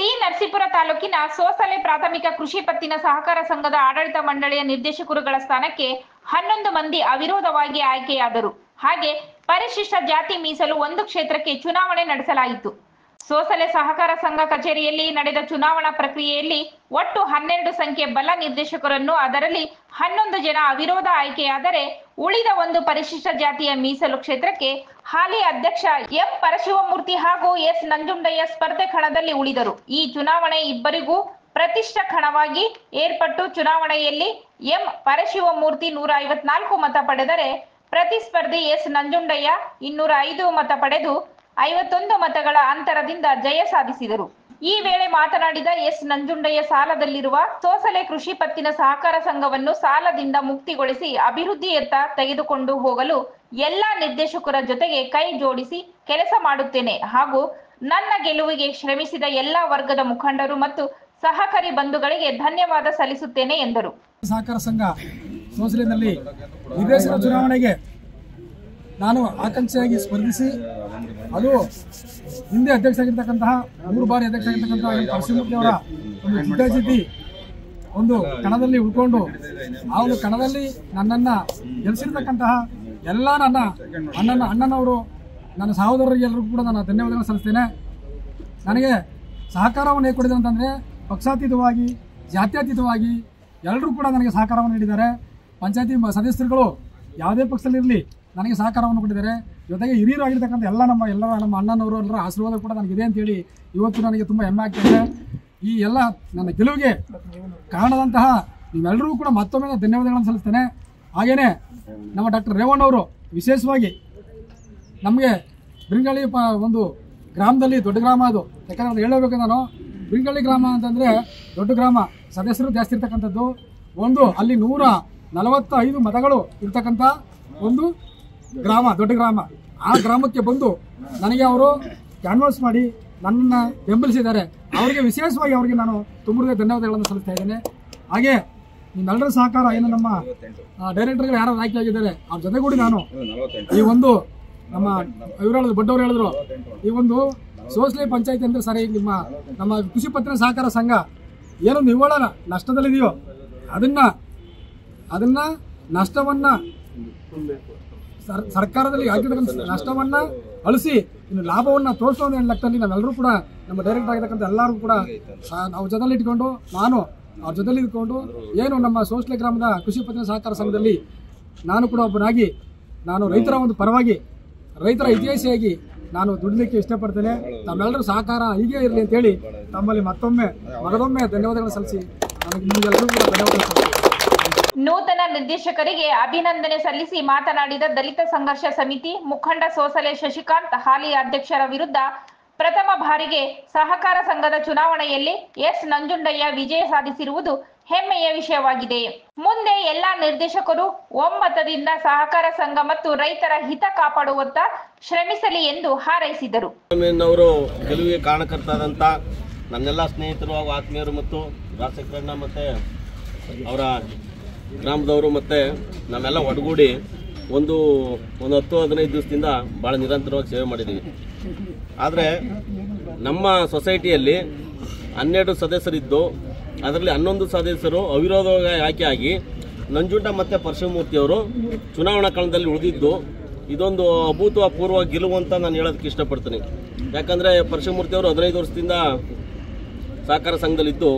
T Narasipura ತಾಲೂಕಿನ ಸೋಸಲೆ ಪ್ರಾಥಮಿಕ ಕೃಷಿ ಪತ್ತಿನ ಸಹಕಾರ ಸಂಘದ ಆಡಳಿತ ಮಂಡಳಿಯ ನಿರ್ದೇಶಕರುಗಳ ಸ್ಥಾನಕ್ಕೆ 11 ಮಂದಿ ಅವಿರೋಧವಾಗಿ ಆಯ್ಕೆಯಾದರು. ಹಾಗೆ ಪರಿಶಿಷ್ಟ ಜಾತಿ ಮೀಸಲು 1 ಕ್ಷೇತ್ರಕ್ಕೆ ಚುನಾವಣೆ ನಡೆಸಲಾಯಿತು. ಸೋಸಲೆ ಸಹಕಾರ ಸಂಘ ಕಚೇರಿಯಲ್ಲಿ ನಡೆದ ಚುನಾವಣಾ ಪ್ರಕ್ರಿಯೆಯಲ್ಲಿ ಒಟ್ಟು 12 ಸಂಖ್ಯೆ ಬಲ ನಿರ್ದೇಶಕರನ್ನು, ಅದರಲ್ಲಿ 11 ಜನ ಅವಿರೋಧ ಆಯ್ಕೆಯಾದರೆ ಉಳಿದ 1 ಪರಿಶಿಷ್ಟ ಜಾತಿಯ ಮೀಸಲು ಕ್ಷೇತ್ರಕ್ಕೆ ಹಾಲಿ ಅಧ್ಯಕ್ಷ ಎಂ ಪರಶಿವಮೂರ್ತಿ ಹಾಗೂ ಎಸ್ ನಂಜುಂಡಯ್ಯ ಸ್ಪರ್ಧೆ ಕಣದಲ್ಲಿ ಉಳಿದರು. ಈ ಚುನಾವಣೆ ಇಬ್ಬರಿಗೂ ಪ್ರತಿಷ್ಠ ಕಣವಾಗಿ ಏರ್ಪಟ್ಟು ಚುನಾವಣೆಯಲ್ಲಿ ಎಂ ಪರಶಿವಮೂರ್ತಿ 154 ಮತ ಪಡೆದರೆ ಪ್ರತಿಸ್ಪರ್ಧಿ ಎಸ್ ನಂಜುಂಡಯ್ಯ 205 ಮತ ಪಡೆದು 51 ಮತಗಳ ಅಂತರದಿಂದ ಜಯ ಸಾಧಿಸಿದರು. ಈ ವೇಳೆ ಮಾತನಾಡಿದ ಎಸ್ ನಂಜುಂಡಯ್ಯ, ಸಾಲದಲ್ಲಿರುವ ಸೋಸಲೆ ಕೃಷಿ ಪತ್ತಿನ ಸಹಕಾರ ಸಂಘವನ್ನು ಸಾಲದಿಂದ ಮುಕ್ತಿಗೊಳಿಸಿ ಅಭಿವೃದ್ಧಿಯತ್ತ ತೆಗೆದುಕೊಂಡು ಹೋಗಲು ಎಲ್ಲಾ ನಿರ್ದೇಶಕರ ಜೊತೆಗೆ ಕೈ ಜೋಡಿಸಿ ಕೆಲಸ ಮಾಡುತ್ತೇನೆ ಹಾಗೂ ನನ್ನ ಗೆಲುವಿಗೆ ಶ್ರಮಿಸಿದ ಎಲ್ಲಾ ವರ್ಗದ ಮುಖಂಡರು ಮತ್ತು ಸಹಕಾರಿ ಬಂಧುಗಳಿಗೆ ಧನ್ಯವಾದ ಸಲ್ಲಿಸುತ್ತೇನೆ ಎಂದರು. ಸಹಕಾರ ಸಂಘ ಸೋಸಲೆನಲ್ಲಿ ನಿರ್ದೇಶಕ ಚುನಾವಣೆಗೆ ನಾನು ಆಕಾಂಕ್ಷಿಯಾಗಿ ಸ್ಪರ್ಧಿಸಿ ಅದು ಹಿಂದೆ ಅಧ್ಯಕ್ಷರಾಗಿರ್ತಕ್ಕಂತಹ 3 ಬಾರಿ ಅಧ್ಯಕ್ಷರಾಗಿರ್ತಕ್ಕಂತಹ ಪರಶಿವಮೂರ್ತಿ ಅವರ ಒಂದು ಜಿದ್ದಾಜಿದ್ದಿ ಒಂದು ಕಣದಲ್ಲಿ ಉಳ್ಕೊಂಡು ಆ ಒಂದು ಕಣದಲ್ಲಿ ನನ್ನನ್ನು ಗೆಲ್ಲಿಸಿರ್ತಕ್ಕಂತಹ ಎಲ್ಲ ನನ್ನ ಅಣ್ಣನವರು, ನನ್ನ ಸಹೋದರರಿಗೆ ಎಲ್ಲರಿಗೂ ಕೂಡ ನಾನು ಧನ್ಯವಾದಗಳನ್ನು ಸಲ್ಲಿಸ್ತೇನೆ. ನನಗೆ ಸಹಕಾರವನ್ನು ಹೇಗೆ ಕೊಡಿದ್ದಾರೆ ಅಂತಂದರೆ ಪಕ್ಷಾತೀತವಾಗಿ, ಜಾತ್ಯತೀತವಾಗಿ ಎಲ್ಲರೂ ಕೂಡ ನನಗೆ ಸಹಕಾರವನ್ನು ನೀಡಿದ್ದಾರೆ. ಪಂಚಾಯತಿ ಸದಸ್ಯರುಗಳು ಯಾವುದೇ ಪಕ್ಷದಲ್ಲಿರಲಿ ನನಗೆ ಸಹಕಾರವನ್ನು ಕೊಟ್ಟಿದ್ದಾರೆ. ಜೊತೆಗೆ ಹಿರಿಯರು ಆಗಿರ್ತಕ್ಕಂಥ ನಮ್ಮ ಅಣ್ಣನವರು ಎಲ್ಲರ ಆಶೀರ್ವಾದ ಕೂಡ ನನಗಿದೆ ಅಂತೇಳಿ ಇವತ್ತು ನನಗೆ ತುಂಬ ಹೆಮ್ಮೆ ಆಗ್ತಿದೆ. ಈ ಎಲ್ಲ ನನ್ನ ಗೆಲುವಿಗೆ ಕಾರಣದಂತಹ ನೀವೆಲ್ಲರೂ ಕೂಡ ಮತ್ತೊಮ್ಮೆ ಧನ್ಯವಾದಗಳನ್ನು ಸಲ್ಲಿಸ್ತೇನೆ. ಹಾಗೆಯೇ ನಮ್ಮ ಡಾಕ್ಟರ್ ರೇವಣ್ಣವರು ವಿಶೇಷವಾಗಿ ನಮಗೆ ಬಿಂಗಳಿ ಒಂದು ಗ್ರಾಮದಲ್ಲಿ ದೊಡ್ಡ ಗ್ರಾಮ ಅದು, ಯಾಕಂದ್ರೆ ಅದು ಹೇಳಬೇಕು. ನಾನು ಬಿಂಗಳಿ ಗ್ರಾಮ ಅಂತಂದರೆ ದೊಡ್ಡ ಗ್ರಾಮ, ಸದಸ್ಯರು ಜಾಸ್ತಿ ಇರ್ತಕ್ಕಂಥದ್ದು. ಒಂದು ಅಲ್ಲಿ 145 ಮತಗಳು ಇರ್ತಕ್ಕಂಥ ಒಂದು ಗ್ರಾಮ, ದೊಡ್ಡ ಗ್ರಾಮ. ಆ ಗ್ರಾಮಕ್ಕೆ ಬಂದು ನನಗೆ ಅವರು ಕ್ಯಾನ್ವಾಸ್ ಮಾಡಿ ನನ್ನನ್ನು ಬೆಂಬಲಿಸಿದ್ದಾರೆ. ಅವರಿಗೆ ವಿಶೇಷವಾಗಿ ಅವರಿಗೆ ನಾನು ತುಂಬ ಧನ್ಯವಾದಗಳನ್ನು ಸಲ್ಲಿಸ್ತಾ ಇದ್ದೇನೆ. ಹಾಗೆ ನಿಮ್ಮೆಲ್ಲರ ಸಹಕಾರ ಏನು ನಮ್ಮ ಡೈರೆಕ್ಟರ್ಗಳು ಯಾರು ಆಯ್ಕೆಯಾಗಿದ್ದಾರೆ ಅವ್ರ ಜೊತೆಗೂಡಿ ನಾನು ಈ ಒಂದು ನಮ್ಮ ಇವರು ದೊಡ್ಡವರು ಹೇಳಿದ್ರು, ಈ ಒಂದು ಸೋಸಲೆ ಪಂಚಾಯತಿ ಅಂದರೆ ಸರಿ ನಮ್ಮ ಕೃಷಿ ಪತ್ತಿನ ಸಹಕಾರ ಸಂಘ ಏನು ನಿವ್ವಳ ನಷ್ಟದಲ್ಲಿದೆಯೋ ಅದನ್ನ ನಷ್ಟವನ್ನು ಸರ್ಕಾರದಲ್ಲಿ ಆಗಿರ್ತಕ್ಕಂಥ ನಷ್ಟವನ್ನ ಅಳಿಸಿ ಇನ್ನು ಲಾಭವನ್ನು ತೋರಿಸೋ ಲೆಕ್ಕದಲ್ಲಿ ನಾವೆಲ್ಲರೂ ಕೂಡ ನಮ್ಮ ಡೈರೆಕ್ಟರ್ ಆಗಿರ್ತಕ್ಕಂಥ ಎಲ್ಲರೂ ಕೂಡ ನಾವು ಜೊತೆಲಿ ಇಟ್ಕೊಂಡು ನಾನು ಅವ್ರ ಜೊತೆಲಿ ಇಟ್ಕೊಂಡು ಏನು ನಮ್ಮ ಸೋಸಲೆ ಗ್ರಾಮದ ಕೃಷಿ ಪತ್ತಿನ ಸಹಕಾರ ಸಂಘದಲ್ಲಿ ನಾನು ಕೂಡ ಒಬ್ಬನಾಗಿ ನಾನು ರೈತರ ಒಂದು ಪರವಾಗಿ, ರೈತರ ಹಿತೈಷಿಯಾಗಿ ನಾನು ದುಡಿಲಿಕ್ಕೆ ಇಷ್ಟಪಡ್ತೇನೆ. ತಮ್ಮೆಲ್ಲರೂ ಸಹಕಾರ ಹೀಗೆ ಇರಲಿ ಅಂತೇಳಿ ತಮ್ಮಲ್ಲಿ ಮಗದೊಮ್ಮೆ ಧನ್ಯವಾದಗಳು ಸಲ್ಲಿಸಿ ನನಗೆ ನಿಮಗೆಲ್ಲರೂ ಕೂಡ ಧನ್ಯವಾದ ಸಲ್ಲಿಸಿ ನೂತನ ನಿರ್ದೇಶಕರಿಗೆ ಅಭಿನಂದನೆ ಸಲ್ಲಿಸಿ ಮಾತನಾಡಿದ ದಲಿತ ಸಂಘರ್ಷ ಸಮಿತಿ ಮುಖಂಡ ಸೋಸಲೆ ಶಶಿಕಾಂತ್, ಹಾಲಿ ಅಧ್ಯಕ್ಷರ ವಿರುದ್ಧ ಪ್ರಥಮ ಬಾರಿಗೆ ಸಹಕಾರ ಸಂಘದ ಚುನಾವಣೆಯಲ್ಲಿ ಎಸ್ ನಂಜುಂಡಯ್ಯ ವಿಜಯ ಸಾಧಿಸಿರುವುದು ಹೆಮ್ಮೆಯ ವಿಷಯವಾಗಿದೆ. ಮುಂದೆ ಎಲ್ಲಾ ನಿರ್ದೇಶಕರು ಒಮ್ಮತದಿಂದ ಸಹಕಾರ ಸಂಘ ಮತ್ತು ರೈತರ ಹಿತ ಕಾಪಾಡುವತ್ತ ಶ್ರಮಿಸಲಿ ಎಂದು ಹಾರೈಸಿದರು. ಅವರು ಗೆಲುವಿಗೆ ಕಾರಣಕರ್ತಾದಂತ ನನ್ನೆಲ್ಲ ಸ್ನೇಹಿತರು ಹಾಗೂ ಆತ್ಮೀಯರು ಮತ್ತು ರಾಜಶೇಖರಣ್ಣ ಮತ್ತೆ ಅವರ ಗ್ರಾಮದವರು ಮತ್ತು ನಾವೆಲ್ಲ ಒಡಗೂಡಿ ಒಂದು 10-15 ದಿವಸದಿಂದ ಭಾಳ ನಿರಂತರವಾಗಿ ಸೇವೆ ಮಾಡಿದ್ದೀವಿ. ಆದರೆ ನಮ್ಮ ಸೊಸೈಟಿಯಲ್ಲಿ 12 ಸದಸ್ಯರಿದ್ದು ಅದರಲ್ಲಿ 11 ಸದಸ್ಯರು ಅವಿರೋಧವಾಗಿ ಆಯ್ಕೆಯಾಗಿ ನಂಜುಂಡ ಮತ್ತು ಪರಶಿವಮೂರ್ತಿಯವರು ಚುನಾವಣಾ ಕಣದಲ್ಲಿ ಉಳಿದಿದ್ದು ಇದೊಂದು ಅಭೂತಪೂರ್ವ ಗೆಲುವು ಅಂತ ನಾನು ಹೇಳೋದಕ್ಕೆ ಇಷ್ಟಪಡ್ತೀನಿ. ಯಾಕಂದರೆ ಪರಶಿವಮೂರ್ತಿಯವರು 15 ವರ್ಷದಿಂದ ಸಹಕಾರ ಸಂಘದಲ್ಲಿದ್ದು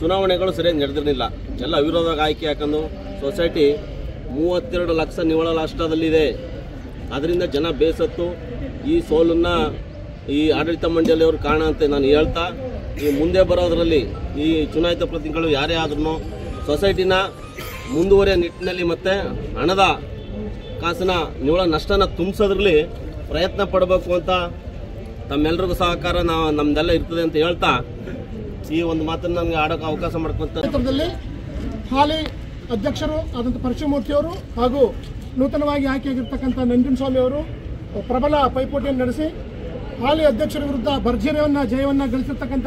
ಚುನಾವಣೆಗಳು ಸರಿಯಾಗಿ ನಡೆದಿರಲಿಲ್ಲ. ಎಲ್ಲ ಅವಿರೋಧವಾಗಿ ಆಯ್ಕೆ ಯಾಕಂದು ಸೊಸೈಟಿ 32 ಲಕ್ಷ ನಿವ್ವಳ ನಷ್ಟದಲ್ಲಿದೆ. ಅದರಿಂದ ಜನ ಬೇಸತ್ತು ಈ ಸೋಲನ್ನು ಈ ಆಡಳಿತ ಮಂಡಳಿಯವರು ಕಾರಣ ಅಂತ ನಾನು ಹೇಳ್ತಾ, ಈ ಮುಂದೆ ಬರೋದರಲ್ಲಿ ಈ ಚುನಾಯಿತ ಪ್ರತಿನಿಧಿಗಳು ಯಾರೇ ಆದ್ರೂ ಸೊಸೈಟಿನ ಮುಂದುವರಿಯ ನಿಟ್ಟಿನಲ್ಲಿ ಮತ್ತು ಹಣದ ಕಾಸಿನ ನಿವ್ವಳ ನಷ್ಟನ ತುಂಬಿಸೋದ್ರಲ್ಲಿ ಪ್ರಯತ್ನ ಪಡಬೇಕು ಅಂತ ತಮ್ಮೆಲ್ಲರಿಗೂ ಸಹಕಾರ ನಮ್ದೆಲ್ಲ ಇರ್ತದೆ ಅಂತ ಹೇಳ್ತಾ ಈ ಒಂದು ಮಾತನ್ನು ನನಗೆ ಆಡೋಕೆ ಅವಕಾಶ ಮಾಡ್ಕೊಂತ ಹಾಲಿ ಅಧ್ಯಕ್ಷರು ಆದಂಥ ಪರಶಿವಮೂರ್ತಿಯವರು ಹಾಗೂ ನೂತನವಾಗಿ ಆಯ್ಕೆಯಾಗಿರ್ತಕ್ಕಂಥ ನಂಜುಂಡಸ್ವಾಮಿ ಅವರು ಪ್ರಬಲ ಪೈಪೋಟಿಯನ್ನು ನಡೆಸಿ ಹಾಲಿ ಅಧ್ಯಕ್ಷರ ವಿರುದ್ಧ ಭರ್ಜರಿಯನ್ನು ಜಯವನ್ನು ಗಳಿಸಿರ್ತಕ್ಕಂಥ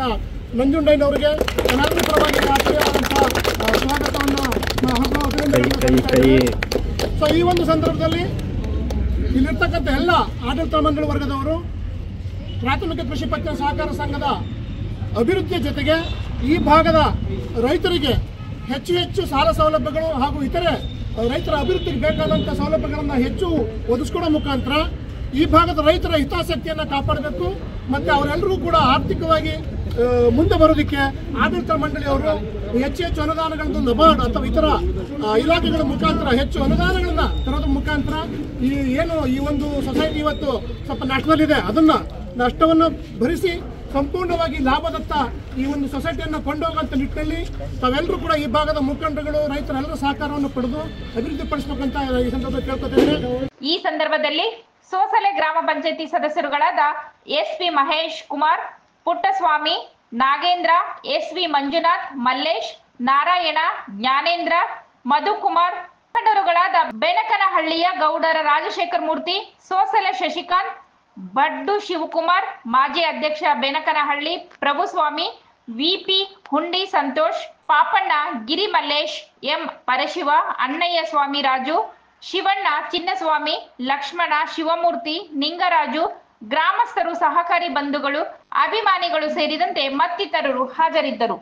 ನಂಜುಂಡಯ್ಯನವರಿಗೆ ಎಲ್ಲರೂ ಪರವಾಗಿ ಆತ್ಮೀಯವಾದಂತಹ ಸ್ವಾಗತವನ್ನು ಹಾಗೂ ಅಭಿನಂದನೆ. ಸೊ ಈ ಒಂದು ಸಂದರ್ಭದಲ್ಲಿ ಇಲ್ಲಿರ್ತಕ್ಕಂಥ ಎಲ್ಲ ಆಡಳಿತ ಮಂಡಳಿ ವರ್ಗದವರು ಪ್ರಾಥಮಿಕ ಕೃಷಿ ಪತ್ತಿನ ಸಹಕಾರ ಸಂಘದ ಅಭಿವೃದ್ಧಿಯ ಜೊತೆಗೆ ಈ ಭಾಗದ ರೈತರಿಗೆ ಹೆಚ್ಚು ಹೆಚ್ಚು ಸಾಲ ಸೌಲಭ್ಯಗಳು ಹಾಗೂ ಇತರೆ ರೈತರ ಅಭಿವೃದ್ಧಿಗೆ ಬೇಕಾದಂಥ ಸೌಲಭ್ಯಗಳನ್ನು ಹೆಚ್ಚು ಒದಗಿಸ್ಕೊಡೋ ಮುಖಾಂತರ ಈ ಭಾಗದ ರೈತರ ಹಿತಾಸಕ್ತಿಯನ್ನು ಕಾಪಾಡಬೇಕು ಮತ್ತು ಅವರೆಲ್ಲರೂ ಕೂಡ ಆರ್ಥಿಕವಾಗಿ ಮುಂದೆ ಬರೋದಕ್ಕೆ ಆಡಳಿತ ಮಂಡಳಿಯವರು ಹೆಚ್ಚು ಅನುದಾನಗಳನ್ನು ನಬಾರ್ಡ್ ಅಥವಾ ಇತರ ಇಲಾಖೆಗಳ ಮುಖಾಂತರ ಹೆಚ್ಚು ಅನುದಾನಗಳನ್ನ ತರೋದ್ರ ಮುಖಾಂತರ ಈ ಒಂದು ಸೊಸೈಟಿ ಇವತ್ತು ಸ್ವಲ್ಪ ನಷ್ಟದಲ್ಲಿದೆ ಅದನ್ನ ನಷ್ಟವನ್ನು ಭರಿಸಿ ಸಂಪೂರ್ಣವಾಗಿ ಲಾಭದತ್ತ ಈ ಒಂದು ಸೊಸೈಟಿಯನ್ನು ಕೊಂಡೋಗುವಂತ ನಿಟ್ಟಿನಲ್ಲಿ ತಾವೆಲ್ಲರೂ ಕೂಡ ಈ ಭಾಗದ ಮುಖಂಡಗಳು ರೈತರೆಲ್ಲರ ಸಹಕಾರವನ್ನು ಪಡೆದು ಅಭಿವೃದ್ಧಿಪಡಿಸಬೇಕಂತ ಈ ಸಂದರ್ಭದಲ್ಲಿ ಕೇಳ್ಕೊತಿದ್ದೇನೆ. ಈ ಸಂದರ್ಭದಲ್ಲಿ ಸೋಸಲೆ ಗ್ರಾಮ ಪಂಚಾಯತಿ ಸದಸ್ಯರುಗಳಾದ ಎಸ್.ಪಿ. ಮಹೇಶ್ ಕುಮಾರ್, ಪುಟ್ಟಸ್ವಾಮಿ, ನಾಗೇಂದ್ರ, ಎಸ್.ವಿ. ಮಂಜುನಾಥ್, ಮಲ್ಲೇಶ್, ನಾರಾಯಣ, ಜ್ಞಾನೇಂದ್ರ, ಮಧುಕುಮಾರ್, ಮುಖಂಡರುಗಳಾದ ಬೆನಕನಹಳ್ಳಿಯ ಗೌಡರ ರಾಜಶೇಖರ್ ಮೂರ್ತಿ, ಸೋಸಲೆ ಶಶಿಕಾಂತ್, ಬಡ್ಡು ಶಿವಕುಮಾರ್, ಮಾಜಿ ಅಧ್ಯಕ್ಷ ಬೆನಕನಹಳ್ಳಿ ಪ್ರಭುಸ್ವಾಮಿ, ವಿಪಿ ಹುಂಡಿ ಸಂತೋಷ್, ಪಾಪಣ್ಣ, ಗಿರಿ ಮಲ್ಲೇಶ್, ಎಂ ಪರಶಿವ, ಅಣ್ಣಯ್ಯ ಸ್ವಾಮಿ ರಾಜು, ಶಿವಣ್ಣ, ಚಿನ್ನಸ್ವಾಮಿ, ಲಕ್ಷ್ಮಣ, ಶಿವಮೂರ್ತಿ, ನಿಂಗರಾಜು, ಗ್ರಾಮಸ್ಥರು, ಸಹಕಾರಿ ಬಂಧುಗಳು, ಅಭಿಮಾನಿಗಳು ಸೇರಿದಂತೆ ಮತ್ತಿತರರು ಹಾಜರಿದ್ದರು.